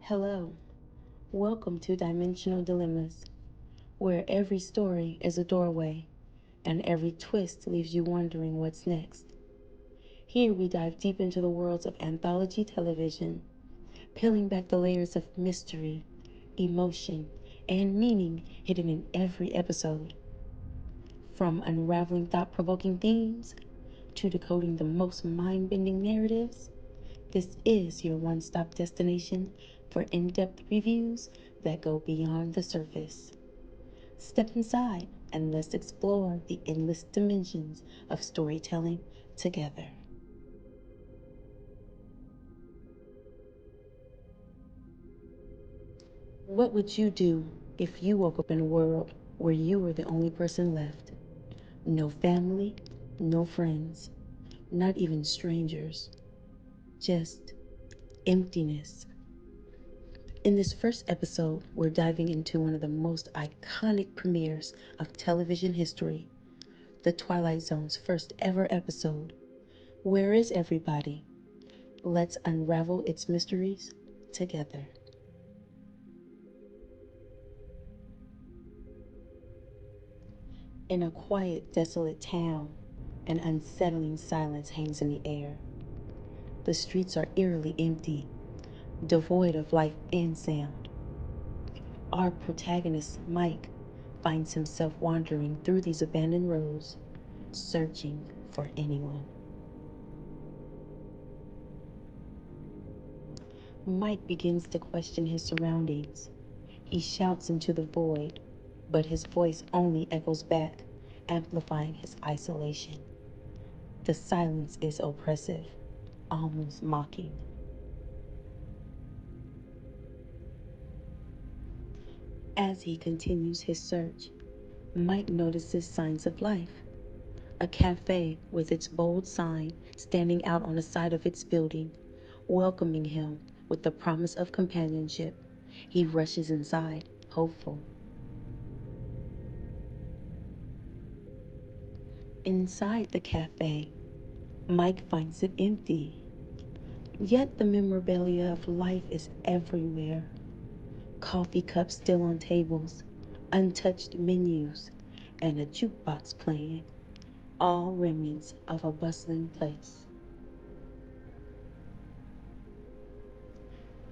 Hello, welcome to Dimensional Dilemmas, where every story is a doorway and every twist leaves you wondering what's next. Here we dive deep into the worlds of anthology television, peeling back the layers of mystery, emotion, and meaning hidden in every episode. From unraveling thought provoking themes to decoding the most mind bending narratives, this is your one stop destination for in depth reviews that go beyond the surface. Step inside and let's explore the endless dimensions of storytelling together. What would you do if you woke up in a world where you were the only person left? No family, no friends, not even strangers, just emptiness. In this first episode, we're diving into one of the most iconic premieres of television history, the Twilight Zone's first ever episode. Where is everybody? Let's unravel its mysteries together. In a quiet, desolate town, an unsettling silence hangs in the air. The streets are eerily empty, devoid of life and sound. Our protagonist, Mike, finds himself wandering through these abandoned roads, searching for anyone. Mike begins to question his surroundings. He shouts into the void, but his voice only echoes back, amplifying his isolation. The silence is oppressive, almost mocking. As he continues his search, Mike notices signs of life. A cafe with its bold sign standing out on the side of its building, welcoming him with the promise of companionship. He rushes inside, hopeful. Inside the cafe, Mike finds it empty. Yet the memorabilia of life is everywhere. Coffee cups still on tables, untouched menus, and a jukebox playing, all remnants of a bustling place.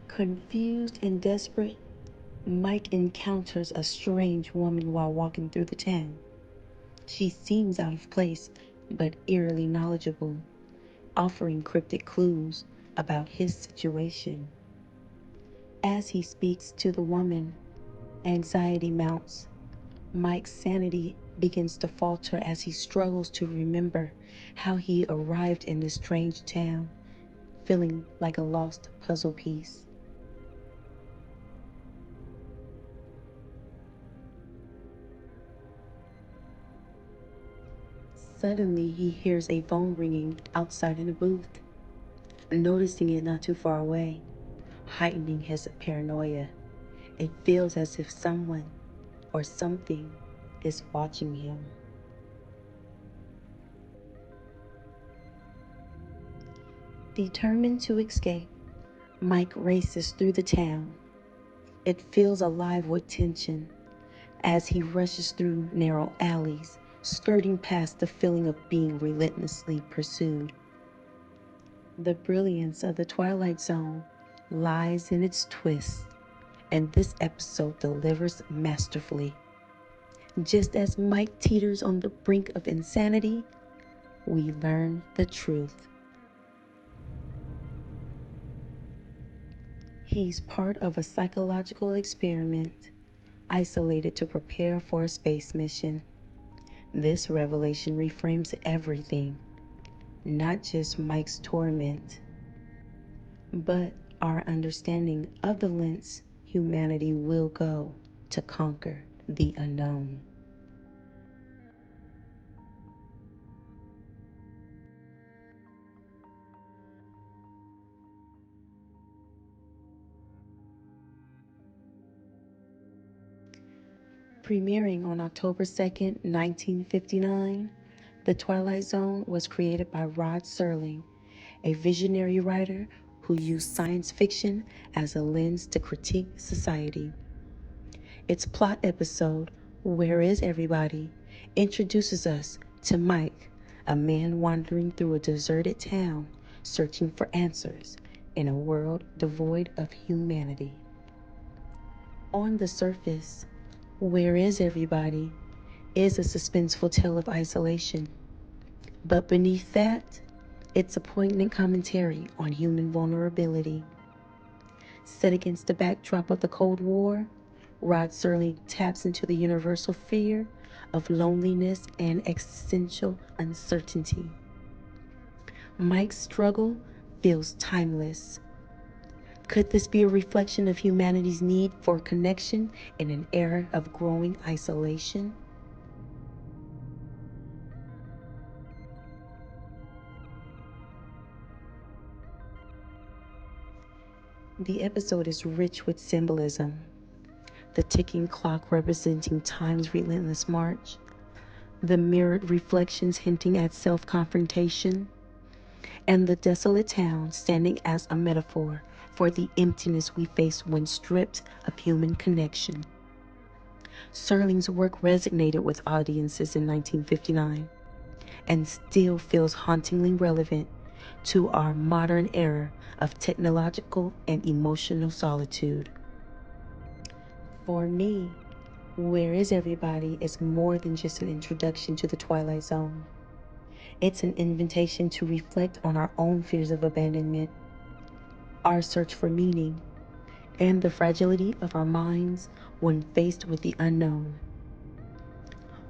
Confused and desperate, Mike encounters a strange woman while walking through the town. She seems out of place, but eerily knowledgeable, offering cryptic clues about his situation. As he speaks to the woman, anxiety mounts. Mike's sanity begins to falter as he struggles to remember how he arrived in this strange town, feeling like a lost puzzle piece. Suddenly, he hears a phone ringing outside in a booth. Noticing it not too far away, heightening his paranoia, it feels as if someone or something is watching him. Determined to escape, Mike races through the town. It feels alive with tension as he rushes through narrow alleys, skirting past the feeling of being relentlessly pursued. The brilliance of the Twilight Zone lies in its twists, and this episode delivers masterfully. Just as Mike teeters on the brink of insanity, we learn the truth. He's part of a psychological experiment, isolated to prepare for a space mission. This revelation reframes everything, not just Mike's torment, but our understanding of the lengths humanity will go to conquer the unknown. Premiering on October 2nd, 1959, The Twilight Zone was created by Rod Serling, a visionary writer who use science fiction as a lens to critique society. Its plot episode, Where Is Everybody?, introduces us to Mike, a man wandering through a deserted town searching for answers in a world devoid of humanity. On the surface, Where Is Everybody? Is a suspenseful tale of isolation. But beneath that, it's a poignant commentary on human vulnerability. Set against the backdrop of the Cold War, Rod Serling taps into the universal fear of loneliness and existential uncertainty. Mike's struggle feels timeless. Could this be a reflection of humanity's need for connection in an era of growing isolation? The episode is rich with symbolism. The ticking clock representing time's relentless march, the mirrored reflections hinting at self-confrontation, and the desolate town standing as a metaphor for the emptiness we face when stripped of human connection. Serling's work resonated with audiences in 1959 and still feels hauntingly relevant to our modern era of technological and emotional solitude. For me, Where Is Everybody is more than just an introduction to the Twilight Zone. It's an invitation to reflect on our own fears of abandonment, our search for meaning, and the fragility of our minds when faced with the unknown.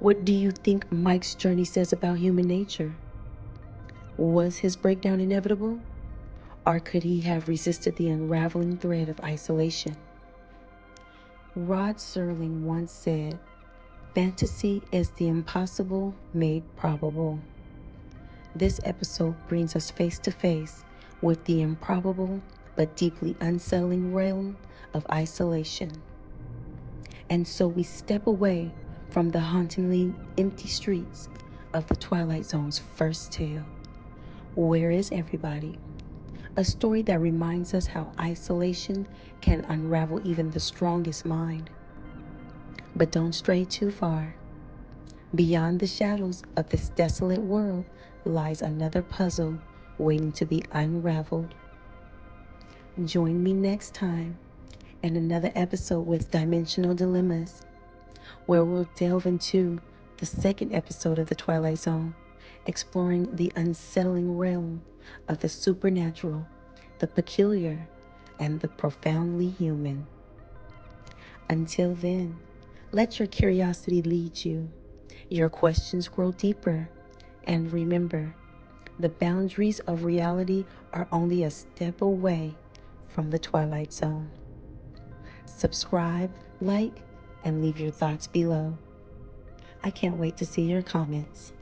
What do you think Mike's journey says about human nature? Was his breakdown inevitable? Or could he have resisted the unraveling thread of isolation? Rod Serling once said, "Fantasy is the impossible made probable." This episode brings us face to face with the improbable but deeply unsettling realm of isolation. And so we step away from the hauntingly empty streets of the Twilight Zone's first tale. Where Is Everybody? A story that reminds us how isolation can unravel even the strongest mind. But don't stray too far. Beyond the shadows of this desolate world lies another puzzle waiting to be unraveled. Join me next time in another episode with Dimensional Dilemmas, where we'll delve into the second episode of The Twilight Zone, exploring the unsettling realm of the supernatural, the peculiar, and the profoundly human. Until then, let your curiosity lead you, your questions grow deeper, and remember, the boundaries of reality are only a step away from the Twilight Zone. Subscribe, like, and leave your thoughts below. I can't wait to see your comments.